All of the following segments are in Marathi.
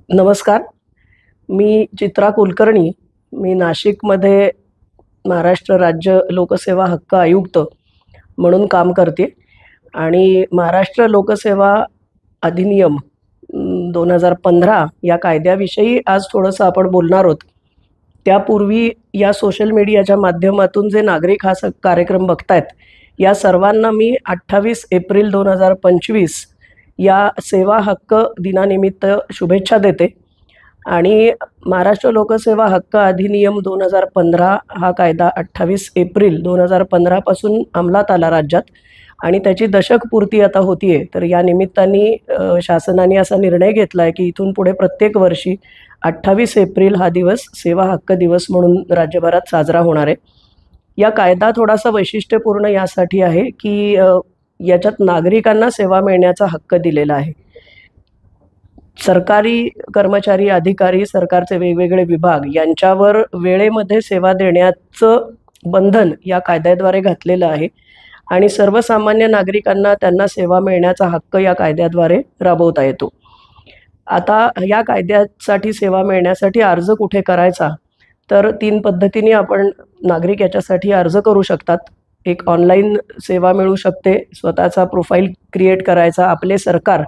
नमस्कार. मी चित्रा कुलकर्णी. मी नाशिकमध्ये महाराष्ट्र राज्य लोकसेवा हक्क आयुक्त म्हणून काम करते आणि महाराष्ट्र लोकसेवा अधिनियम 2015 या कायद्याविषयी आज थोडंसं आपण बोलणार आहोत. त्यापूर्वी या सोशल मीडियाच्या माध्यमातून जे नागरिक हा कार्यक्रम बघतायत, या सर्वांना मी 28 एप्रिल 2025 या सेवा हक्क दिनानिमित्त शुभेच्छा देते. आणि महाराष्ट्र लोकसेवा हक्क अधिनियम 2015 हा कायदा 28 एप्रिल 2015 पासून अंमलात आला राज्यात आणि त्याची दशकपूर्ती आता होतीये. तर या निमित्ताने शासनाने असा निर्णय घेतला आहे की इथून पुढे प्रत्येक वर्षी 28 एप्रिल हा दिवस सेवा हक्क दिवस म्हणून राज्यभरात साजरा होणार आहे. या कायदा थोडासा वैशिष्ट्यपूर्ण यासाठी आहे की याच्यात नागरिकांना सेवा मिळण्याचा हक्क दिलेला आहे. सरकारी कर्मचारी, अधिकारी, सरकारचे वेगवेगळे विभाग यांच्यावर वेळेमध्ये सेवा देण्याचं बंधन या कायद्याद्वारे घातलेलं आहे आणि सर्वसामान्य नागरिकांना त्यांना सेवा मिळण्याचा हक्क या कायद्याद्वारे राबवता येतो. आता या कायद्यासाठी सेवा मिळण्यासाठी अर्ज कुठे करायचा, तर 3 पद्धतीने आपण नागरिक याच्यासाठी अर्ज करू शकतात. एक ऑनलाईन सेवा मिळू शकते, स्वतःचा प्रोफाईल क्रिएट करायचा, आपले सरकार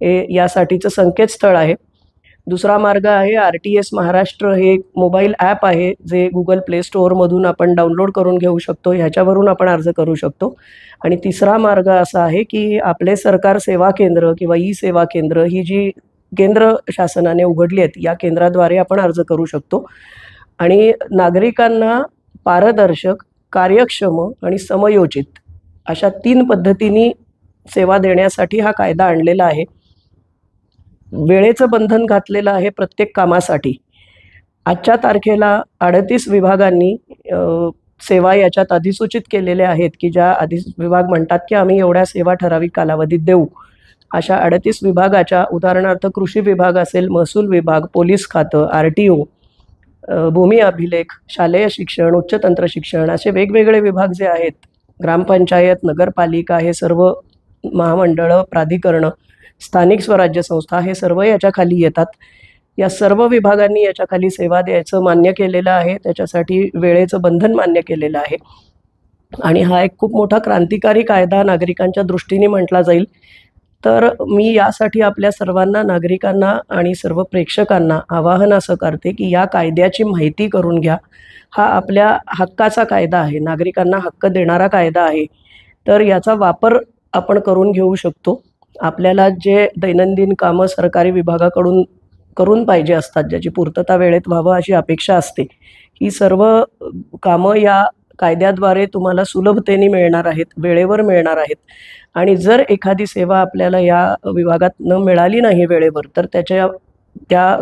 हे यासाठीचं संकेतस्थळ आहे. दुसरा मार्ग आहे RTS महाराष्ट्र, हे मोबाईल ॲप आहे जे गुगल प्ले स्टोअरमधून आपण डाउनलोड करून घेऊ शकतो, ह्याच्यावरून आपण अर्ज करू शकतो. आणि तिसरा मार्ग असा आहे की आपले सरकार सेवा केंद्र किंवा ई सेवा केंद्र ही जी केंद्र शासनाने उघडली आहेत, या केंद्राद्वारे आपण अर्ज करू शकतो. आणि नागरिकांना पारदर्शक, कार्यक्षम आणि समयोचित अशा 3 पद्धतींनी सेवा देण्यासाठी हा कायदा आणलेला आहे. वेळेचं बंधन घातलेलं आहे प्रत्येक कामासाठी. आजच्या तारखेला 38 विभागांनी सेवा याच्यात अधिसूचित केलेल्या आहेत की ज्या विभाग म्हणतात की आम्ही एवढ्या सेवा ठराविक कालावधीत देऊ. अशा 38 विभागाच्या, उदाहरणार्थ कृषी विभाग असेल, महसूल विभाग, पोलीस खातं, RTO, भूमी अभिलेख, शालेय शिक्षण, उच्च तंत्र शिक्षण, असे वेगवेगळे विभाग जे आहेत, ग्रामपंचायत, नगरपालिका, हे सर्व महामंडळं, प्राधिकरणं, स्थानिक स्वराज्य संस्था, हे सर्व याच्याखाली येतात. या सर्व विभागांनी याच्याखाली सेवा द्यायचं मान्य केलेलं आहे. त्याच्यासाठी वेळेचं बंधन मान्य केलेलं आहे आणि हा एक खूप मोठा क्रांतिकारी कायदा नागरिकांच्या दृष्टीने म्हटला जाईल. तर मी यासाठी आपल्या सर्वांना, नागरिकांना आणि सर्व प्रेक्षकांना आवाहन असं करते की या कायद्याची माहिती करून घ्या. हा आपल्या हक्काचा कायदा आहे, नागरिकांना हक्क देणारा कायदा आहे. तर याचा वापर आपण करून घेऊ शकतो. आपल्याला जे दैनंदिन कामं सरकारी विभागाकडून करून पाहिजे असतात, ज्याची पूर्तता वेळेत व्हावं अशी अपेक्षा असते, ही सर्व कामं या कायद्याद्वारे तुम्हाला सुलभतेने मिळणार आहेत, वेळेवर मिळणार आहेत. आणि जर एखादी सेवा आपल्याला या विभागात न मिळाली नाही वेळेवर, तर त्या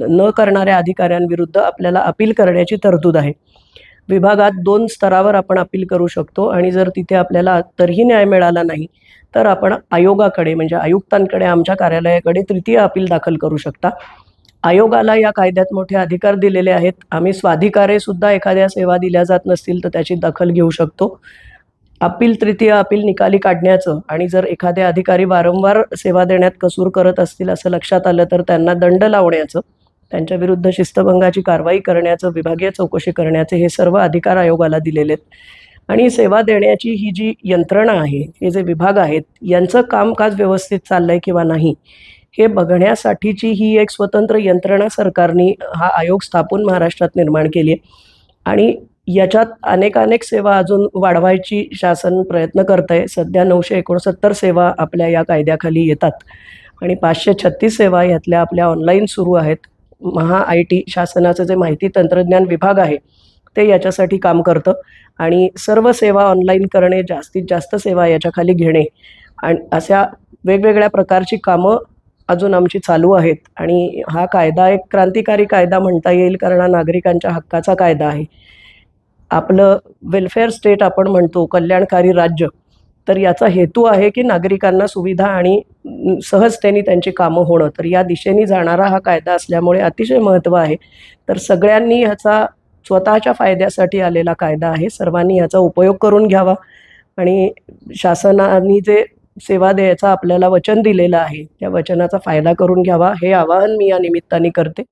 न करणाऱ्या अधिकाऱ्यांविरुद्ध आपल्याला अपील करण्याची तरतूद आहे. विभागात 2 स्तरावर आपण अपील करू शकतो आणि जर तिथे आपल्याला तरीही न्याय मिळाला नाही, तर आपण आयोगाकडे, म्हणजे आयुक्तांकडे, आमच्या कार्यालयाकडे तृतीय अपील दाखल करू शकता. आयोगाला या कायद्यात मोठे अधिकार दिलेले आहेत. आम्ही स्वाधिकारे सुद्धा एखाद्या सेवा दिल्या जात नसतील तर त्याची दखल घेऊ शकतो. तृतीय अपील निकाली काढण्याचं आणि जर एखादे अधिकारी वारंवार सेवा देण्यात कसूर करत असतील असं लक्षात आलं तर त्यांना दंड लावण्याचं, त्यांच्याविरुद्ध शिस्तभंगाची कारवाई करण्याचं, विभागीय चौकशी करण्याचे, हे सर्व अधिकार आयोगाला दिलेले आहेत. आणि सेवा देण्याची ही जी यंत्रणा आहे, हे जे विभाग आहेत, यांचं कामकाज व्यवस्थित चाललंय किंवा नाही हे बघण्यासाठीची ही एक स्वतंत्र यंत्रणा सरकारने, हा आयोग स्थापून महाराष्ट्रात निर्माण केली आहे. आणि याच्यात अनेक सेवा अजून वाढवायची शासन प्रयत्न करत आहे. सध्या 969 सेवा आपल्या या कायद्याखाली येतात आणि 536 सेवा यातल्या आपल्या ऑनलाईन सुरू आहेत. IT शासनाचं जे माहिती तंत्रज्ञान विभाग आहे ते याच्यासाठी काम करतं आणि सर्व सेवा ऑनलाईन करणे, जास्तीत जास्त सेवा याच्याखाली घेणे आणि अशा वेगवेगळ्या प्रकारची कामं अजून आमची चालू आहेत. आणि हा कायदा एक क्रांतिकारी कायदा म्हणता येईल, कारण हा नागरिकांच्या हक्काचा कायदा आहे. आपलं वेलफेअर स्टेट आपण म्हणतो, कल्याणकारी राज्य, तर याचा हेतू आहे की नागरिकांना सुविधा आणि सहजतेने त्यांची कामं होणं. तर या दिशेने जाणारा हा कायदा असल्यामुळे अतिशय महत्त्व आहे. तर सगळ्यांनी ह्याचा, स्वतःच्या फायद्यासाठी आलेला कायदा आहे, सर्वांनी याचा उपयोग करून घ्यावा आणि शासनाने जे सेवा द्यायचं आपल्याला वचन दिलेलं आहे त्या वचनाचा फायदा करून घ्यावा हे आवाहन मी या निमित्ताने करते.